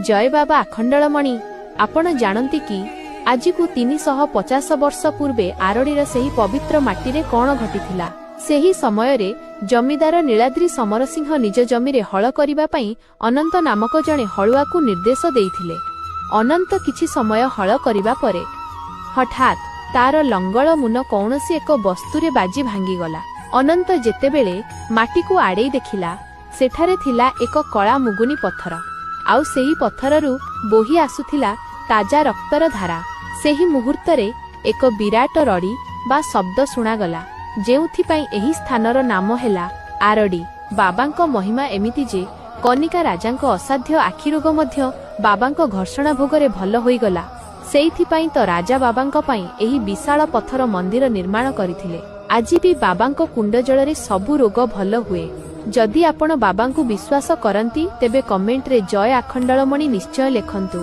जय बाबा आखंडलमणि आपण जानती कि आज को 350 वर्ष पूर्वे आरडीर सेही पवित्र माटी रे कौन घटिथिला। सेही समय रे जमीदार नीलाद्री समरसिंह निज जमी रे हल करिबा पई अनंत नामक जणे हलुआ को निर्देश देइथिले। अनंत किछि समय हल करिबा परे हठात तार लंगल मुन कौनसी एक वस्तु रे बाजी भांगी गला। अनंत जेतेबेले माटी को आड़े देखिला सेठारे थिला एक कला मुगुनी पत्थर आउ सेही पत्थररू बोही आसुथिला ताजा रक्तर धारा। सेही मुहूर्त रे एक विराट रड़ी बा शब्द सुनागला जेउथिपाई एही स्थानर नाम हेला आरडी। बाबांको महिमा एमिति जे कनिका राजांको असाध्य आखिरोग मध्य बाबांको घर्षणा भोगरे भल होईगला। सेइथिपाई तो राजा बाबांको पाई एही विशाल पत्थर मंदिर निर्माण करिथिले। आज भी बाबांको कुंड जलरे सबु रोग भल हुए। जदि आपण बाबांको विश्वास करंती तेबे कमेंट रे जय आखंडलमणि निश्चय लेखंतु।